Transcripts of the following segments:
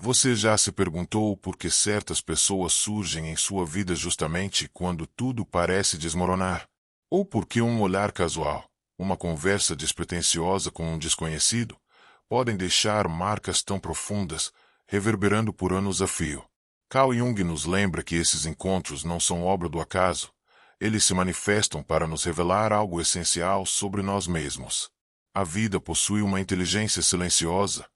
Você já se perguntou por que certas pessoas surgem em sua vida justamente quando tudo parece desmoronar? Ou por que um olhar casual, uma conversa despretensiosa com um desconhecido, podem deixar marcas tão profundas, reverberando por anos a fio? Carl Jung nos lembra que esses encontros não são obra do acaso. Eles se manifestam para nos revelar algo essencial sobre nós mesmos. A vida possui uma inteligência silenciosa,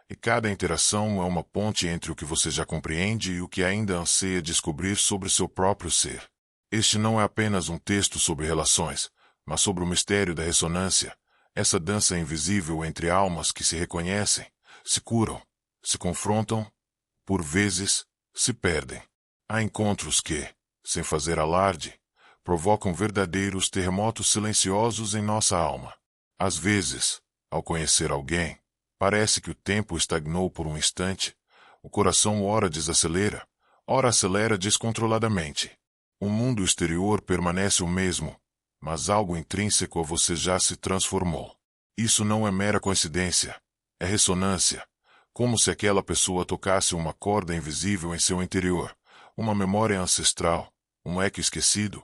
e cada interação é uma ponte entre o que você já compreende e o que ainda anseia descobrir sobre seu próprio ser. Este não é apenas um texto sobre relações, mas sobre o mistério da ressonância, essa dança invisível entre almas que se reconhecem, se curam, se confrontam, por vezes, se perdem. Há encontros que, sem fazer alarde, provocam verdadeiros terremotos silenciosos em nossa alma. Às vezes, ao conhecer alguém, parece que o tempo estagnou por um instante, o coração ora desacelera, ora acelera descontroladamente. O mundo exterior permanece o mesmo, mas algo intrínseco a você já se transformou. Isso não é mera coincidência, é ressonância, como se aquela pessoa tocasse uma corda invisível em seu interior, uma memória ancestral, um eco esquecido,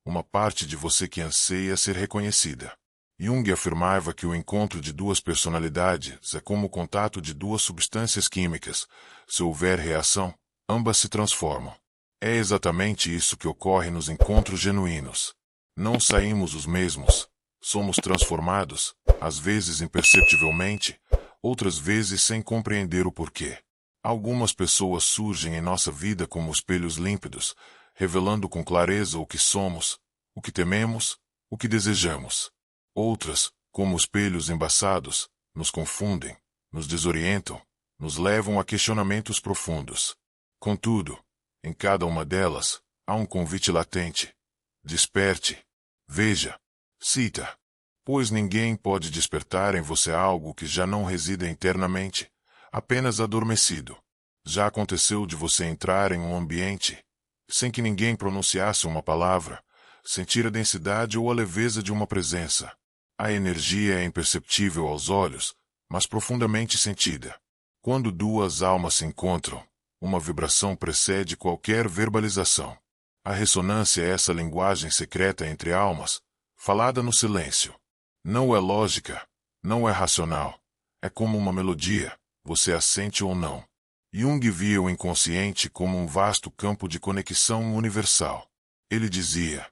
uma parte de você que anseia ser reconhecida. Jung afirmava que o encontro de duas personalidades é como o contato de duas substâncias químicas. Se houver reação, ambas se transformam. É exatamente isso que ocorre nos encontros genuínos. Não saímos os mesmos. Somos transformados, às vezes imperceptivelmente, outras vezes sem compreender o porquê. Algumas pessoas surgem em nossa vida como espelhos límpidos, revelando com clareza o que somos, o que tememos, o que desejamos. Outras, como espelhos embaçados, nos confundem, nos desorientam, nos levam a questionamentos profundos. Contudo, em cada uma delas, há um convite latente. Desperte. Veja. Cita. Pois ninguém pode despertar em você algo que já não resida internamente, apenas adormecido. Já aconteceu de você entrar em um ambiente, sem que ninguém pronunciasse uma palavra, sentir a densidade ou a leveza de uma presença. A energia é imperceptível aos olhos, mas profundamente sentida. Quando duas almas se encontram, uma vibração precede qualquer verbalização. A ressonância é essa linguagem secreta entre almas, falada no silêncio. Não é lógica, não é racional. É como uma melodia, você a sente ou não. Jung via o inconsciente como um vasto campo de conexão universal. Ele dizia: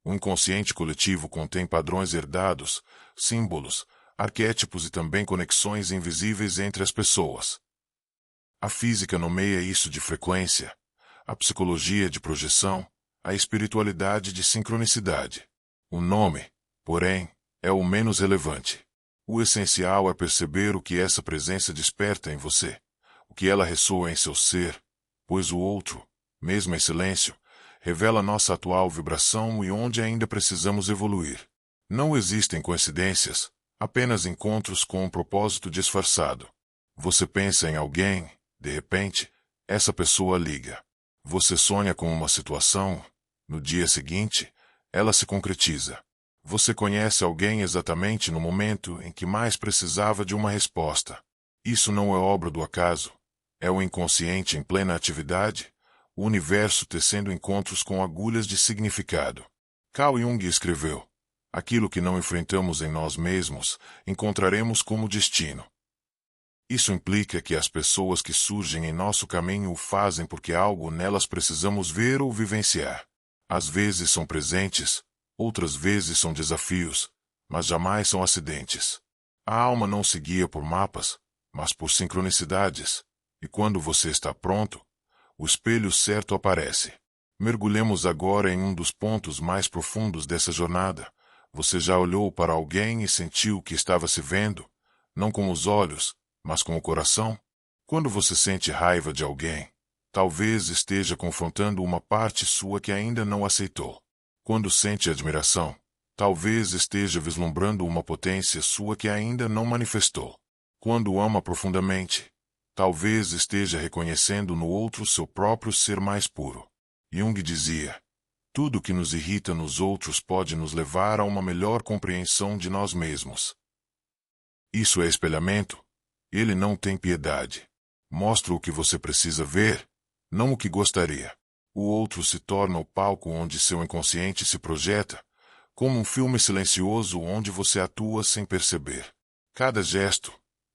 o inconsciente coletivo contém padrões herdados, símbolos, arquétipos e também conexões invisíveis entre as pessoas. A física nomeia isso de frequência, a psicologia de projeção, a espiritualidade de sincronicidade. O nome, porém, é o menos relevante. O essencial é perceber o que essa presença desperta em você, o que ela ressoa em seu ser, pois o outro, mesmo em silêncio, revela nossa atual vibração e onde ainda precisamos evoluir. Não existem coincidências, apenas encontros com um propósito disfarçado. Você pensa em alguém, de repente, essa pessoa liga. Você sonha com uma situação, no dia seguinte, ela se concretiza. Você conhece alguém exatamente no momento em que mais precisava de uma resposta. Isso não é obra do acaso. É o inconsciente em plena atividade, o universo tecendo encontros com agulhas de significado. Carl Jung escreveu: aquilo que não enfrentamos em nós mesmos, encontraremos como destino. Isso implica que as pessoas que surgem em nosso caminho o fazem porque algo nelas precisamos ver ou vivenciar. Às vezes são presentes, outras vezes são desafios, mas jamais são acidentes. A alma não se guia por mapas, mas por sincronicidades, e quando você está pronto, o espelho certo aparece. Mergulhemos agora em um dos pontos mais profundos dessa jornada. Você já olhou para alguém e sentiu que estava se vendo, não com os olhos, mas com o coração? Quando você sente raiva de alguém, talvez esteja confrontando uma parte sua que ainda não aceitou. Quando sente admiração, talvez esteja vislumbrando uma potência sua que ainda não manifestou. Quando ama profundamente, talvez esteja reconhecendo no outro seu próprio ser mais puro. Jung dizia: tudo que nos irrita nos outros pode nos levar a uma melhor compreensão de nós mesmos. Isso é espelhamento. Ele não tem piedade. Mostra o que você precisa ver, não o que gostaria. O outro se torna o palco onde seu inconsciente se projeta, como um filme silencioso onde você atua sem perceber. Cada gesto,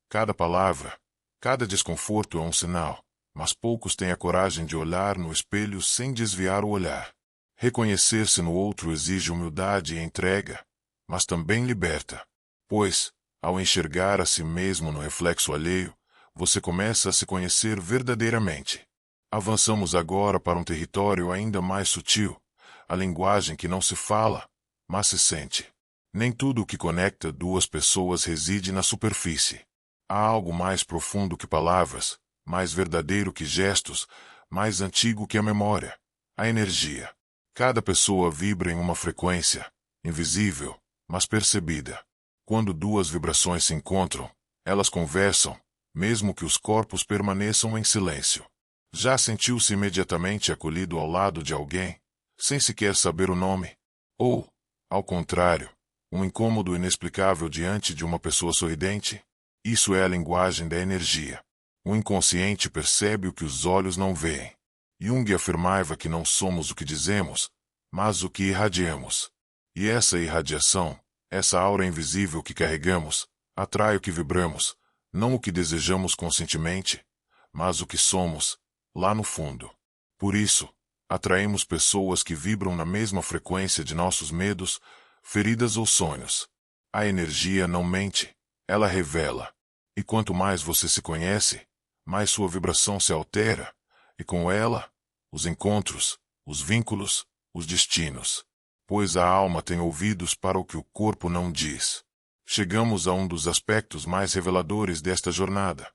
cada palavra, cada desconforto é um sinal, mas poucos têm a coragem de olhar no espelho sem desviar o olhar. Reconhecer-se no outro exige humildade e entrega, mas também liberta. Pois, ao enxergar a si mesmo no reflexo alheio, você começa a se conhecer verdadeiramente. Avançamos agora para um território ainda mais sutil, a linguagem que não se fala, mas se sente. Nem tudo o que conecta duas pessoas reside na superfície. Há algo mais profundo que palavras, mais verdadeiro que gestos, mais antigo que a memória, a energia. Cada pessoa vibra em uma frequência, invisível, mas percebida. Quando duas vibrações se encontram, elas conversam, mesmo que os corpos permaneçam em silêncio. Já sentiu-se imediatamente acolhido ao lado de alguém, sem sequer saber o nome? Ou, ao contrário, um incômodo inexplicável diante de uma pessoa sorridente? Isso é a linguagem da energia. O inconsciente percebe o que os olhos não veem. Jung afirmava que não somos o que dizemos, mas o que irradiamos. E essa irradiação, essa aura invisível que carregamos, atrai o que vibramos, não o que desejamos conscientemente, mas o que somos, lá no fundo. Por isso, atraímos pessoas que vibram na mesma frequência de nossos medos, feridas ou sonhos. A energia não mente, ela revela. E quanto mais você se conhece, mais sua vibração se altera, e com ela, os encontros, os vínculos, os destinos. Pois a alma tem ouvidos para o que o corpo não diz. Chegamos a um dos aspectos mais reveladores desta jornada.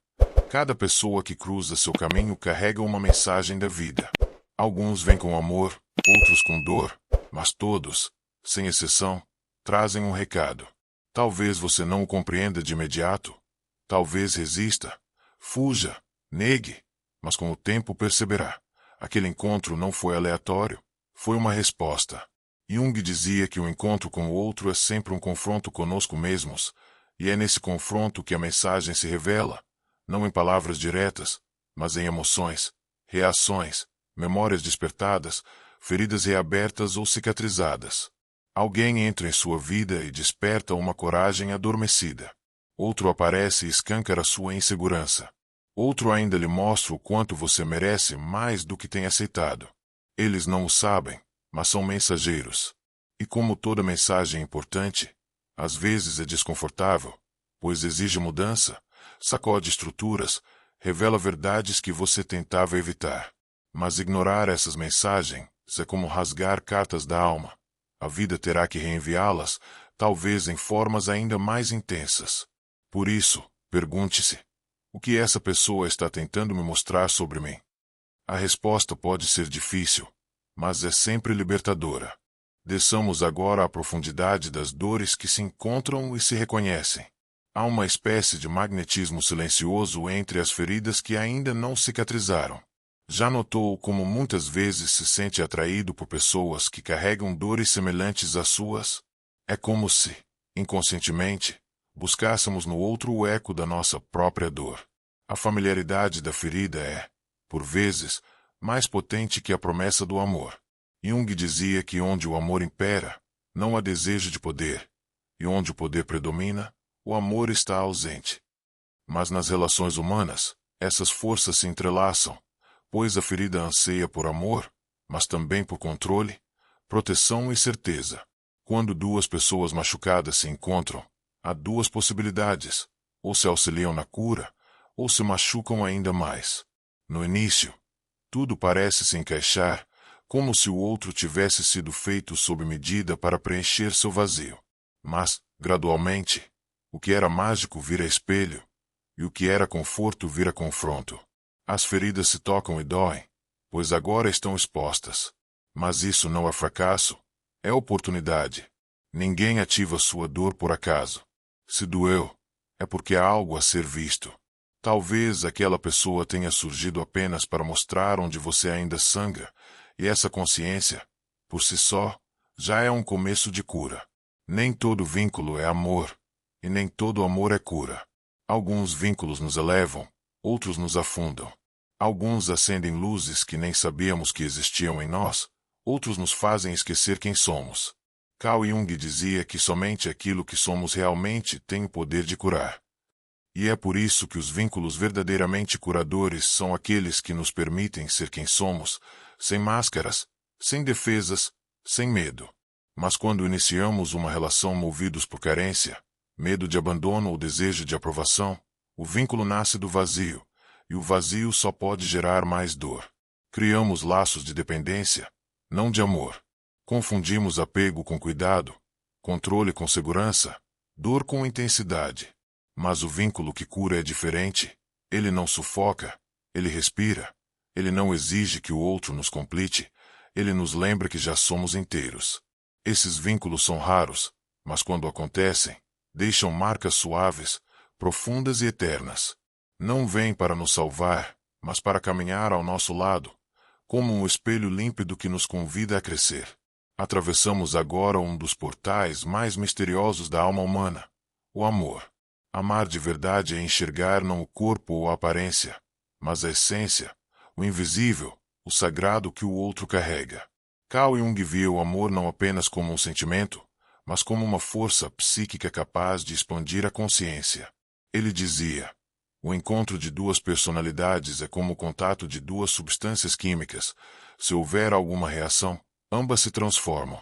Cada pessoa que cruza seu caminho carrega uma mensagem da vida. Alguns vêm com amor, outros com dor, mas todos, sem exceção, trazem um recado. Talvez você não o compreenda de imediato, talvez resista, fuja, negue, mas com o tempo perceberá. Aquele encontro não foi aleatório, foi uma resposta. Jung dizia que o encontro com o outro é sempre um confronto conosco mesmos, e é nesse confronto que a mensagem se revela, não em palavras diretas, mas em emoções, reações, memórias despertadas, feridas reabertas ou cicatrizadas. Alguém entra em sua vida e desperta uma coragem adormecida. Outro aparece e escâncara sua insegurança. Outro ainda lhe mostra o quanto você merece mais do que tem aceitado. Eles não o sabem, mas são mensageiros. E como toda mensagem importante, às vezes é desconfortável, pois exige mudança, sacode estruturas, revela verdades que você tentava evitar. Mas ignorar essas mensagens é como rasgar cartas da alma. A vida terá que reenviá-las, talvez em formas ainda mais intensas. Por isso, pergunte-se: o que essa pessoa está tentando me mostrar sobre mim? A resposta pode ser difícil, mas é sempre libertadora. Desçamos agora à profundidade das dores que se encontram e se reconhecem. Há uma espécie de magnetismo silencioso entre as feridas que ainda não cicatrizaram. Já notou como muitas vezes se sente atraído por pessoas que carregam dores semelhantes às suas? É como se, inconscientemente, buscássemos no outro o eco da nossa própria dor. A familiaridade da ferida é, por vezes, mais potente que a promessa do amor. Jung dizia que onde o amor impera, não há desejo de poder, e onde o poder predomina, o amor está ausente. Mas nas relações humanas, essas forças se entrelaçam, pois a ferida anseia por amor, mas também por controle, proteção e certeza. Quando duas pessoas machucadas se encontram, há duas possibilidades: ou se auxiliam na cura, ou se machucam ainda mais. No início, tudo parece se encaixar, como se o outro tivesse sido feito sob medida para preencher seu vazio. Mas, gradualmente, o que era mágico vira espelho, e o que era conforto vira confronto. As feridas se tocam e doem, pois agora estão expostas. Mas isso não é fracasso, é oportunidade. Ninguém ativa sua dor por acaso. Se doeu, é porque há algo a ser visto. Talvez aquela pessoa tenha surgido apenas para mostrar onde você ainda sangra, e essa consciência, por si só, já é um começo de cura. Nem todo vínculo é amor, e nem todo amor é cura. Alguns vínculos nos elevam, outros nos afundam. Alguns acendem luzes que nem sabíamos que existiam em nós, outros nos fazem esquecer quem somos. Carl Jung dizia que somente aquilo que somos realmente tem o poder de curar. E é por isso que os vínculos verdadeiramente curadores são aqueles que nos permitem ser quem somos, sem máscaras, sem defesas, sem medo. Mas quando iniciamos uma relação movidos por carência, medo de abandono ou desejo de aprovação, o vínculo nasce do vazio, e o vazio só pode gerar mais dor. Criamos laços de dependência, não de amor. Confundimos apego com cuidado, controle com segurança, dor com intensidade. Mas o vínculo que cura é diferente. Ele não sufoca, ele respira. Ele não exige que o outro nos complete, ele nos lembra que já somos inteiros. Esses vínculos são raros, mas quando acontecem, deixam marcas suaves, profundas e eternas. Não vêm para nos salvar, mas para caminhar ao nosso lado, como um espelho límpido que nos convida a crescer. Atravessamos agora um dos portais mais misteriosos da alma humana, o amor. Amar de verdade é enxergar não o corpo ou a aparência, mas a essência, o invisível, o sagrado que o outro carrega. Carl Jung via o amor não apenas como um sentimento, mas como uma força psíquica capaz de expandir a consciência. Ele dizia: o encontro de duas personalidades é como o contato de duas substâncias químicas. Se houver alguma reação, ambas se transformam.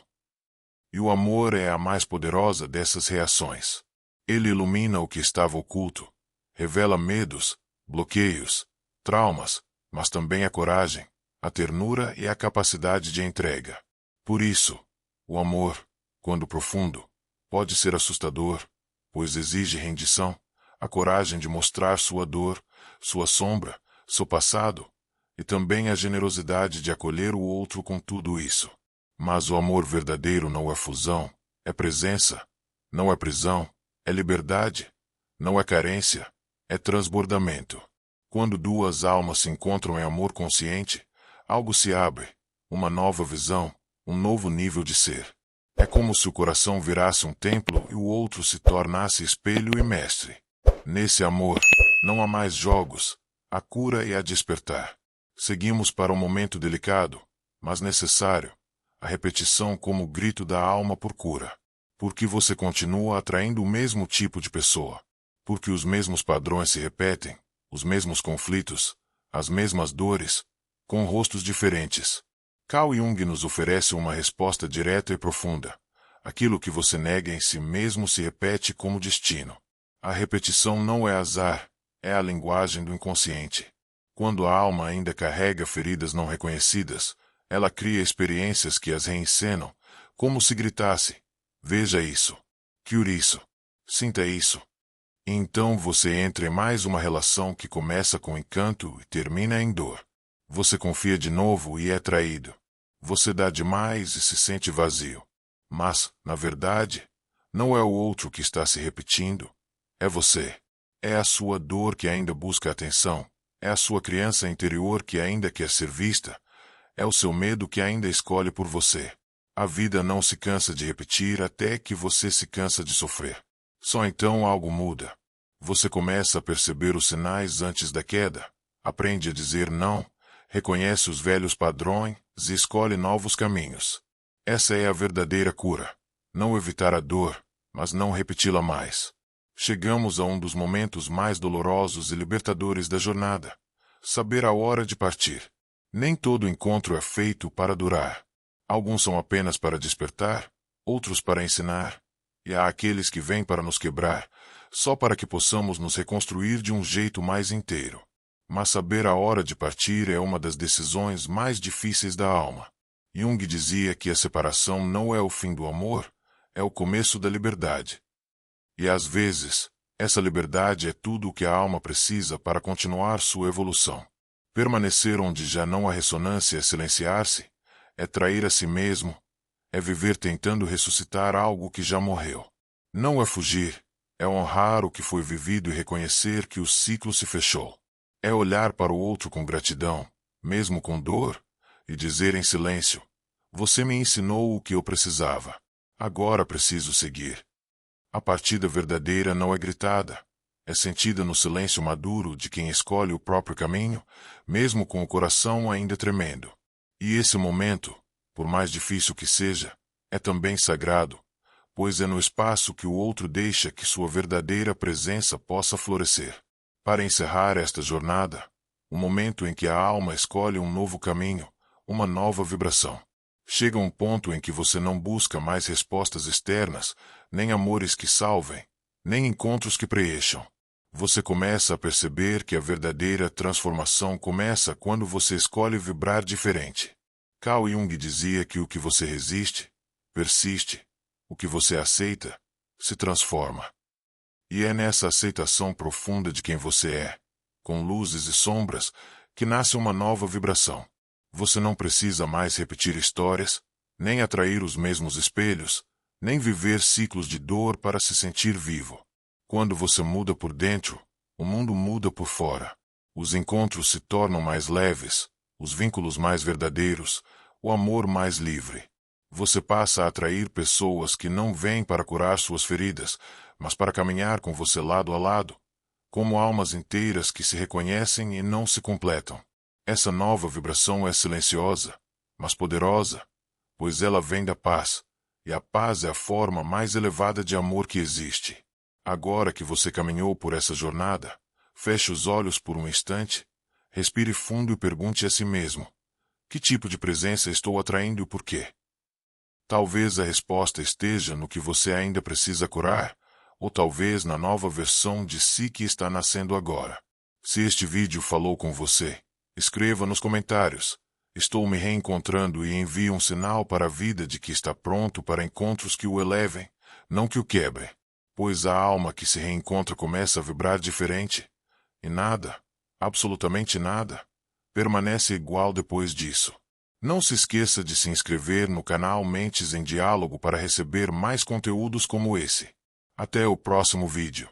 E o amor é a mais poderosa dessas reações. Ele ilumina o que estava oculto, revela medos, bloqueios, traumas, mas também a coragem, a ternura e a capacidade de entrega. Por isso, o amor, quando profundo, pode ser assustador, pois exige rendição, a coragem de mostrar sua dor, sua sombra, seu passado, e também a generosidade de acolher o outro com tudo isso. Mas o amor verdadeiro não é fusão, é presença, não é prisão, é liberdade, não é carência, é transbordamento. Quando duas almas se encontram em amor consciente, algo se abre, uma nova visão, um novo nível de ser. É como se o coração virasse um templo e o outro se tornasse espelho e mestre. Nesse amor, não há mais jogos, há cura e há despertar. Seguimos para um momento delicado, mas necessário, a repetição como o grito da alma por cura. Porque você continua atraindo o mesmo tipo de pessoa. Porque os mesmos padrões se repetem, os mesmos conflitos, as mesmas dores, com rostos diferentes. Carl Jung nos oferece uma resposta direta e profunda. Aquilo que você nega em si mesmo se repete como destino. A repetição não é azar, é a linguagem do inconsciente. Quando a alma ainda carrega feridas não reconhecidas, ela cria experiências que as reencenam, como se gritasse: veja isso, cure isso, sinta isso. E então você entra em mais uma relação que começa com encanto e termina em dor. Você confia de novo e é traído. Você dá demais e se sente vazio. Mas, na verdade, não é o outro que está se repetindo. É você. É a sua dor que ainda busca atenção. É a sua criança interior que ainda quer ser vista. É o seu medo que ainda escolhe por você. A vida não se cansa de repetir até que você se cansa de sofrer. Só então algo muda. Você começa a perceber os sinais antes da queda. Aprende a dizer não. Reconhece os velhos padrões e escolhe novos caminhos. Essa é a verdadeira cura. Não evitar a dor, mas não repeti-la mais. Chegamos a um dos momentos mais dolorosos e libertadores da jornada. Saber a hora de partir. Nem todo encontro é feito para durar. Alguns são apenas para despertar, outros para ensinar, e há aqueles que vêm para nos quebrar, só para que possamos nos reconstruir de um jeito mais inteiro. Mas saber a hora de partir é uma das decisões mais difíceis da alma. Jung dizia que a separação não é o fim do amor, é o começo da liberdade. E às vezes, essa liberdade é tudo o que a alma precisa para continuar sua evolução. Permanecer onde já não há ressonância é silenciar-se, é trair a si mesmo, é viver tentando ressuscitar algo que já morreu. Não é fugir, é honrar o que foi vivido e reconhecer que o ciclo se fechou. É olhar para o outro com gratidão, mesmo com dor, e dizer em silêncio: você me ensinou o que eu precisava. Agora preciso seguir. A partida verdadeira não é gritada, É sentida no silêncio maduro de quem escolhe o próprio caminho, mesmo com o coração ainda tremendo. E esse momento, por mais difícil que seja, é também sagrado, pois é no espaço que o outro deixa que sua verdadeira presença possa florescer. Para encerrar esta jornada, o momento em que a alma escolhe um novo caminho, uma nova vibração. Chega um ponto em que você não busca mais respostas externas, nem amores que salvem, nem encontros que preencham. Você começa a perceber que a verdadeira transformação começa quando você escolhe vibrar diferente. Carl Jung dizia que o que você resiste, persiste, o que você aceita, se transforma. E é nessa aceitação profunda de quem você é, com luzes e sombras, que nasce uma nova vibração. Você não precisa mais repetir histórias, nem atrair os mesmos espelhos, nem viver ciclos de dor para se sentir vivo. Quando você muda por dentro, o mundo muda por fora. Os encontros se tornam mais leves, os vínculos mais verdadeiros, o amor mais livre. Você passa a atrair pessoas que não vêm para curar suas feridas, mas para caminhar com você lado a lado, como almas inteiras que se reconhecem e não se completam. Essa nova vibração é silenciosa, mas poderosa, pois ela vem da paz, e a paz é a forma mais elevada de amor que existe. Agora que você caminhou por essa jornada, feche os olhos por um instante, respire fundo e pergunte a si mesmo: que tipo de presença estou atraindo e por quê? Talvez a resposta esteja no que você ainda precisa curar, ou talvez na nova versão de si que está nascendo agora. Se este vídeo falou com você, escreva nos comentários: estou me reencontrando, e envie um sinal para a vida de que está pronto para encontros que o elevem, não que o quebrem. Pois a alma que se reencontra começa a vibrar diferente, e nada, absolutamente nada, permanece igual depois disso. Não se esqueça de se inscrever no canal Mentes em Diálogo para receber mais conteúdos como esse. Até o próximo vídeo.